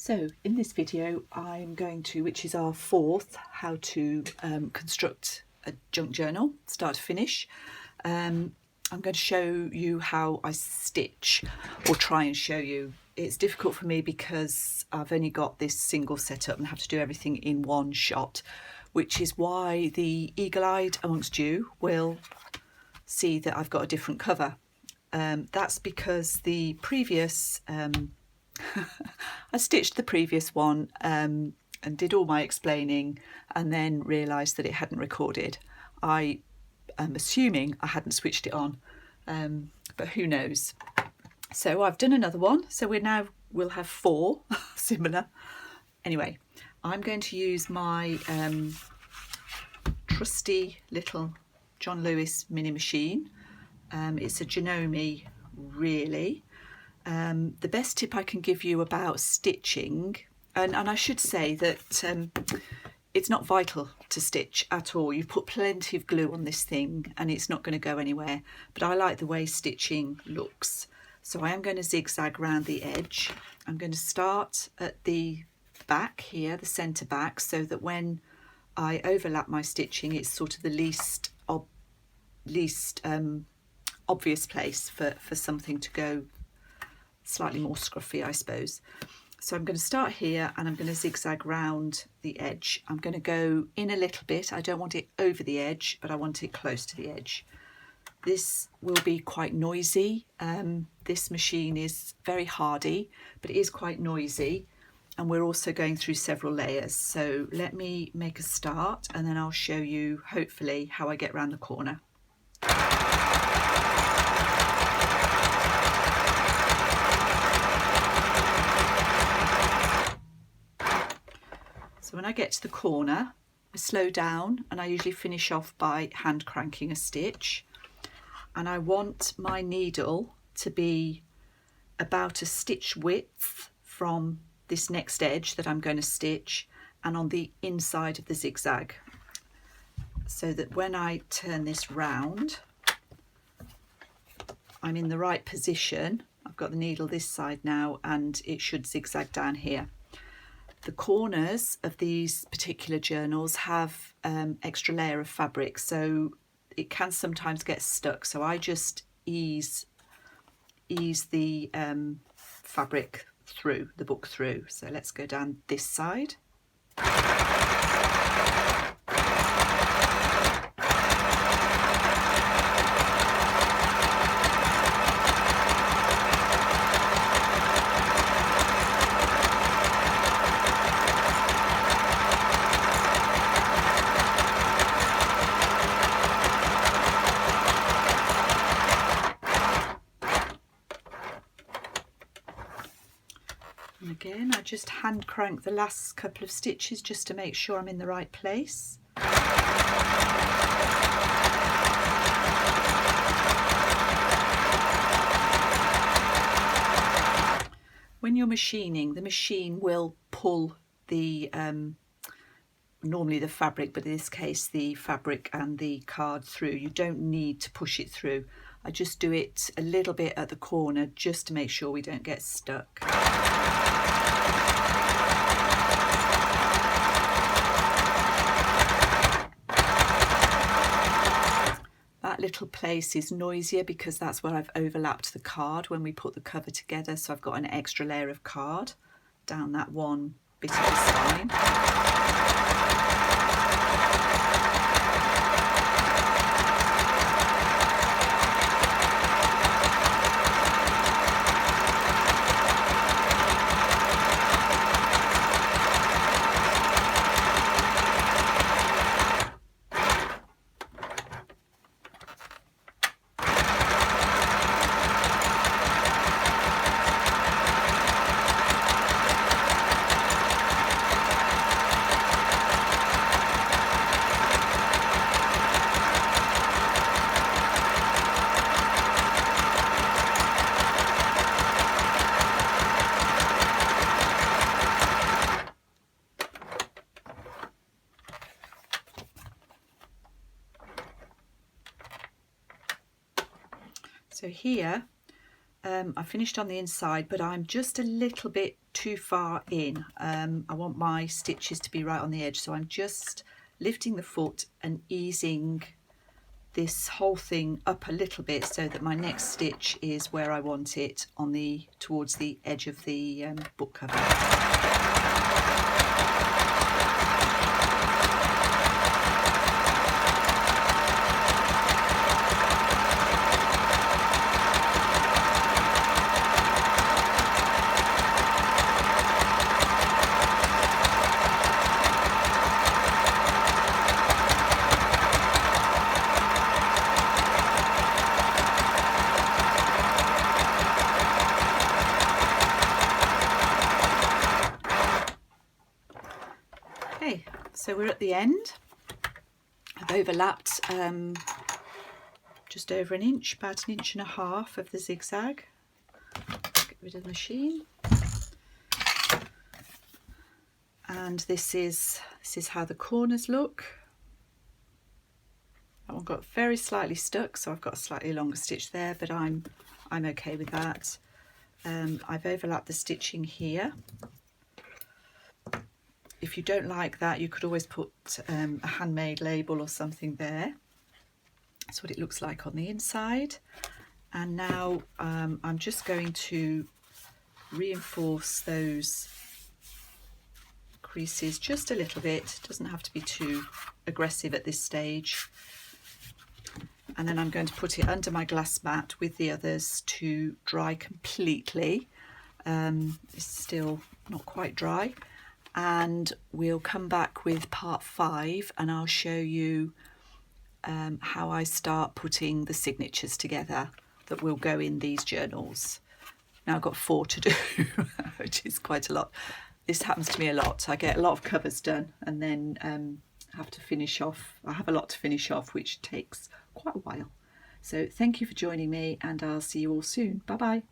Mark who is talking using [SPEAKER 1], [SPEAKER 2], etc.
[SPEAKER 1] So in this video I'm going to, which is our fourth, how to construct a junk journal start to finish. I'm going to show you how I stitch, or try and show you. It's difficult for me because I've only got this single setup and have to do everything in one shot, which is why the eagle-eyed amongst you will see that I've got a different cover. That's because the previous I stitched the previous one and did all my explaining and then realised that it hadn't recorded. I am assuming I hadn't switched it on, but who knows. So I've done another one, so we'll have four similar. Anyway, I'm going to use my trusty little John Lewis mini machine. It's a Janome, really. The best tip I can give you about stitching, and I should say that it's not vital to stitch at all. You've put plenty of glue on this thing and it's not going to go anywhere, but I like the way stitching looks. So I am going to zigzag around the edge. I'm going to start at the back here, the centre back, so that when I overlap my stitching it's sort of the least obvious place for something to go slightly more scruffy, I suppose. So I'm going to start here and I'm going to zigzag round the edge. I'm going to go in a little bit. I don't want it over the edge, but I want it close to the edge. This will be quite noisy. This machine is very hardy, but it is quite noisy, and we're also going through several layers. So let me make a start and then I'll show you hopefully how I get around the corner. So when I get to the corner, I slow down and I usually finish off by hand cranking a stitch. And I want my needle to be about a stitch width from this next edge that I'm going to stitch and on the inside of the zigzag, so that when I turn this round, I'm in the right position. I've got the needle this side now and it should zigzag down here. The corners of these particular journals have extra layer of fabric, so it can sometimes get stuck. So I just ease the fabric through, the book through. So let's go down this side. And again, I just hand crank the last couple of stitches just to make sure I'm in the right place. When you're machining, the machine will pull the normally the fabric, but in this case the fabric and the card through. You don't need to push it through. I just do it a little bit at the corner just to make sure we don't get stuck. That little place is noisier because that's where I've overlapped the card when we put the cover together, so I've got an extra layer of card down that one bit of the spine. So here I finished on the inside, but I'm just a little bit too far in. I want my stitches to be right on the edge, so I'm just lifting the foot and easing this whole thing up a little bit so that my next stitch is where I want it, on the towards the edge of the book cover. Okay, so we're at the end. I've overlapped just over an inch, about 1.5 inches of the zigzag. Get rid of the machine. And this is how the corners look. That one got very slightly stuck, so I've got a slightly longer stitch there, but I'm okay with that. I've overlapped the stitching here. If you don't like that, you could always put a handmade label or something there. That's what it looks like on the inside. And now I'm just going to reinforce those creases just a little bit. It doesn't have to be too aggressive at this stage. And then I'm going to put it under my glass mat with the others to dry completely. It's still not quite dry. And we'll come back with part 5 and I'll show you how I start putting the signatures together that will go in these journals. Now I've got 4 to do, which is quite a lot. This happens to me a lot. I get a lot of covers done and then have to finish off. I have a lot to finish off, which takes quite a while. So thank you for joining me, and I'll see you all soon. Bye bye.